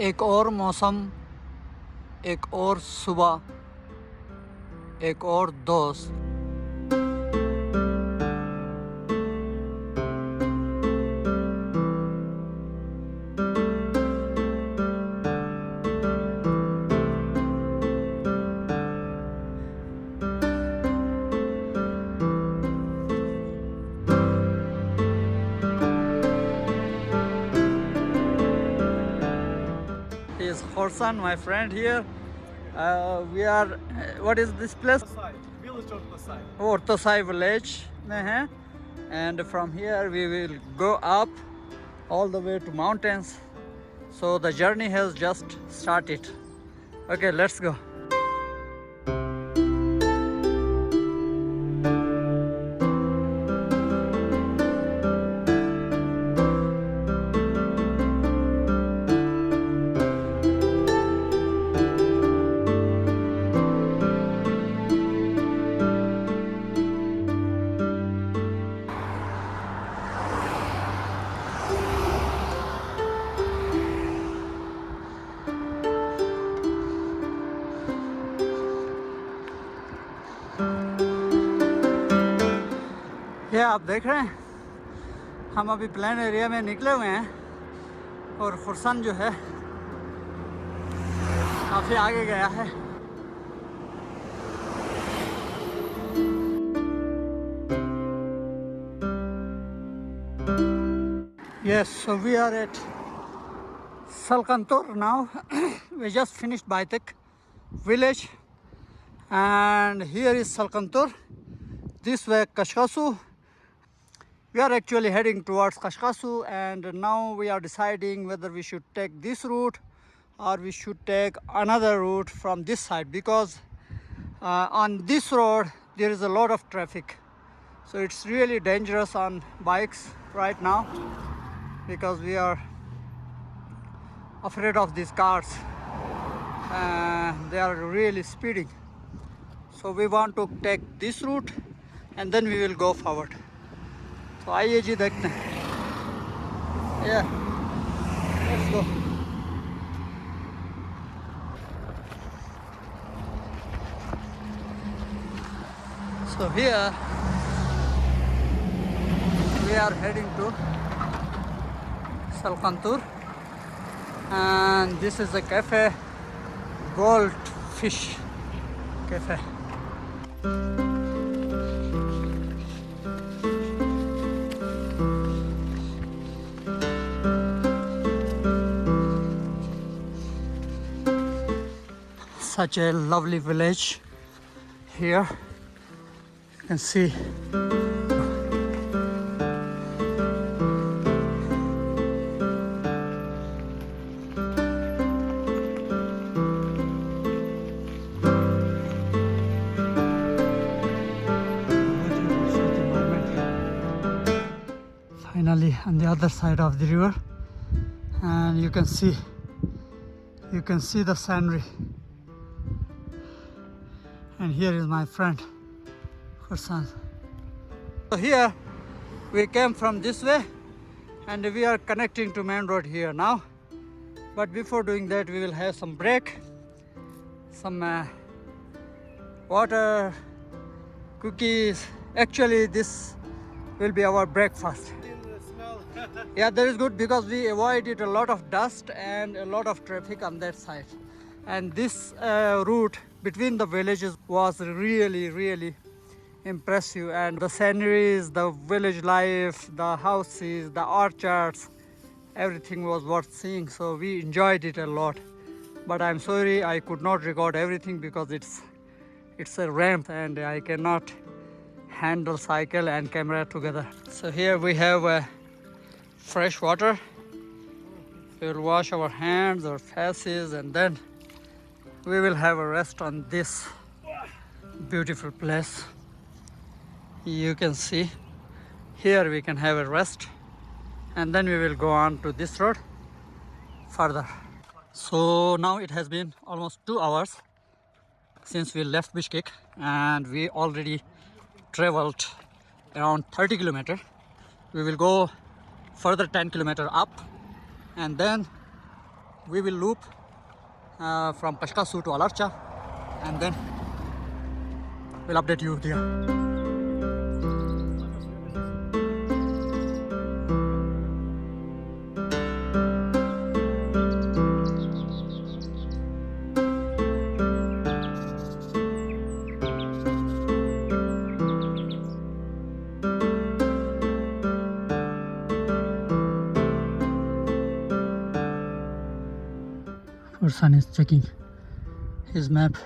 एक और मौसम, एक और सुबह, एक और दोस्त। Is Horsan, my friend here. We are. What is this place? Village Ortasay. Ortasay village में है. And from here we will go up all the way to mountains. So the journey has just started. Okay, let's go. ये आप देख रहे हैं, हम अभी plain area में निकले हुए हैं और खुर्सन जो है काफ़ी आगे गया है। Yes, so we are at Salkantur now. We just finished Baitik village and here is Salkantur. This way Kashkasu. We are actually heading towards Kashkasu and now we are deciding whether we should take this route or we should take another route from this side, because on this road there is a lot of traffic. So it's really dangerous on bikes right now because we are afraid of these cars. They are really speeding. So we want to take this route and then we will go forward. तो आइए जी देखते हैं। Yeah, let's go. So here we are heading to Salkantur and this is a cafe, Goldfish Cafe. Such a lovely village here. You can see finally on the other side of the river, and you can see the scenery. And here is my friend Khursan. So here we came from this way and we are connecting to main road here now. But before doing that we will have some break, some water, cookies. Actually this will be our breakfast. Yeah, that is good because we avoided a lot of dust and a lot of traffic on that side. And this route between the villages was really impressive, and the sceneries, the village life, the houses, the orchards, everything was worth seeing. So we enjoyed it a lot. But I'm sorry I could not record everything because it's a ramp and I cannot handle cycle and camera together. So here we have fresh water. We will wash our hands, our faces, and then we will have a rest on this beautiful place. You can see here we can have a rest and then we will go on to this road further. So now it has been almost 2 hours since we left Bishkek and we already traveled around 30 kilometers. We will go further 10 kilometers up and then we will loop from Pashkasu to Archa, and then we'll update you there. Our son is checking his map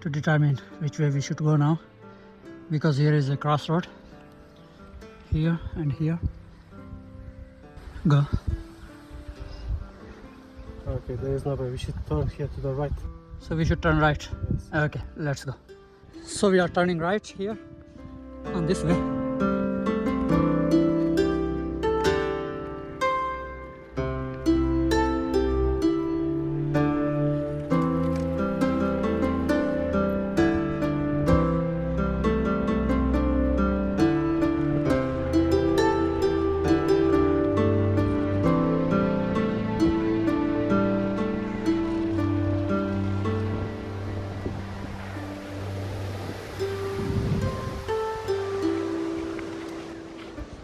to determine which way we should go now, because here is a crossroad, here and here. Go. Okay, there is no way. We should turn here to the right. So we should turn right. Yes. Okay, let's go. So we are turning right here on this way.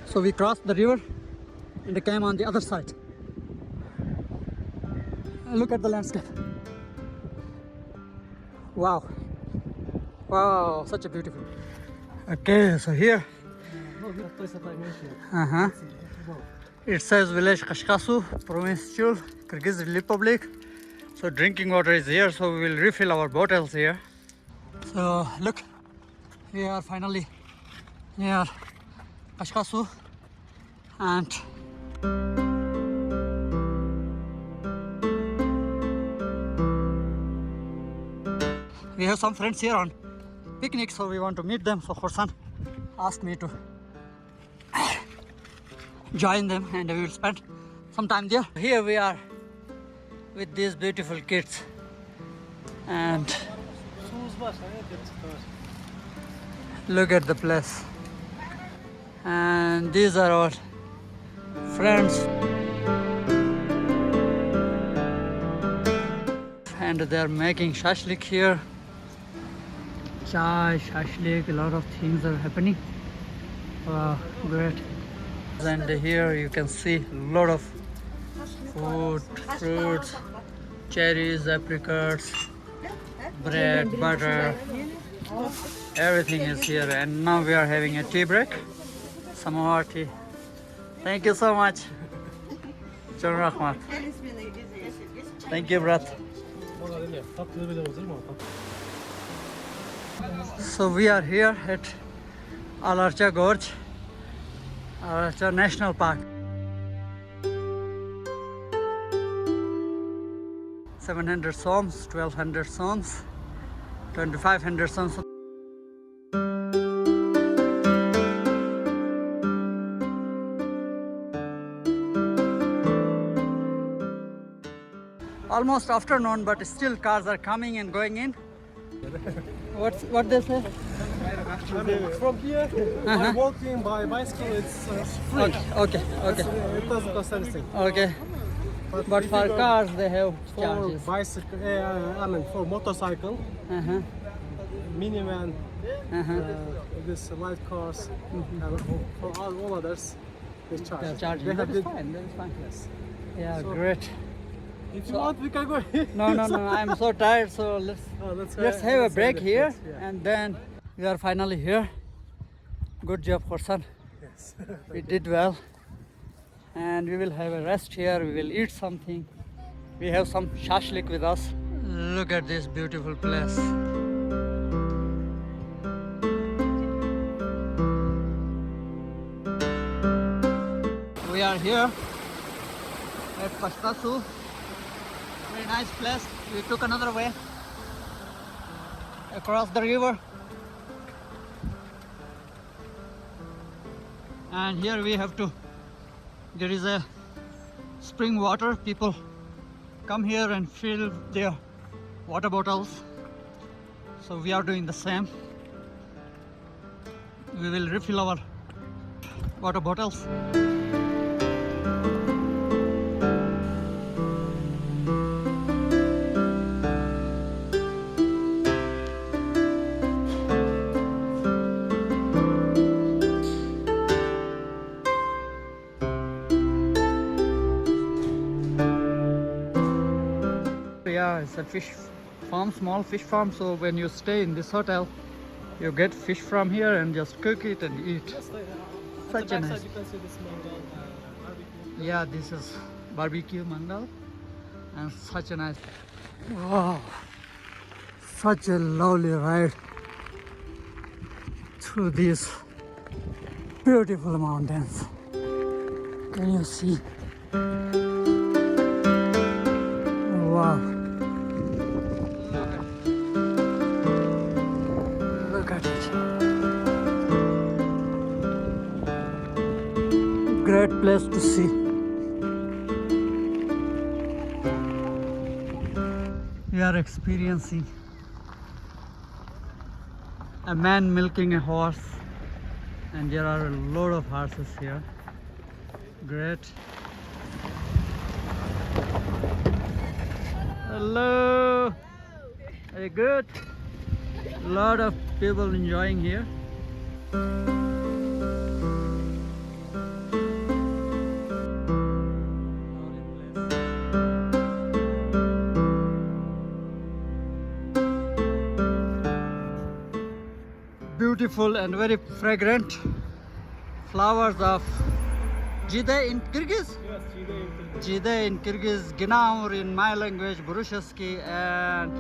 So we crossed the river and came on the other side. Look at the landscape. Wow. Wow, such a beautiful. Okay, so here. It says village Kashkasu, provincial Kyrgyz Republic. So drinking water is here, so we will refill our bottles here. So look, we are finally near Kashkasu, and we have some friends here on picnic, so we want to meet them. So Khorsan asked me to join them, and we will spend some time there. Here we are with these beautiful kids, and look at the place. And these are our friends, and they are making shashlik here. Chai, shashlik, a lot of things are happening. Wow, great. And here you can see a lot of food, fruits, cherries, apricots, bread, butter, everything is here. And now we are having a tea break, samovar tea. Thank you so much. John Rahmat. Thank you, Brat. So we are here at Archa Gorge, Archa National Park. 700 soms, 1200 soms, 2500 soms. Almost afternoon, but still cars are coming and going in. What they say? From here, by walking, by bicycle, it's free. Okay. It doesn't cost anything. Okay. But if for you go cars, they have for charges. bicycle, for motorcycle, minivan, this light cars, and for all others, they charge. They're charging. They That have is the- fine. That is fine. Yes. Yeah, So- great. If you want, we can go. No. I'm so tired. So let's have a break here, and then we are finally here. Good job, Khorsan. Yes. We did well, and we will have a rest here. We will eat something. We have some shashlik with us. Look at this beautiful place. We are here at Pashkasu. Very nice place. We took another way across the river. And here we have to, there is a spring water. People come here and fill their water bottles. So we are doing the same. We will refill our water bottles. it's a fish farm, small fish farm. So when you stay in this hotel, you get fish from here and just cook it and eat. Just like, Such a nice. you can see this mangal barbecue. Yeah, this is barbecue mangal and such a nice. Wow, such a lovely ride through these beautiful mountains. Can you see? Wow. Look at it. Great place to see. We are experiencing a man milking a horse, and there are a lot of horses here. Great. Hello. Are you good? A lot of people enjoying here. Beautiful and very fragrant flowers of Jide in Kyrgyz. Yes, Jide in Kyrgyz, Gnaur in my language, Burushaski, and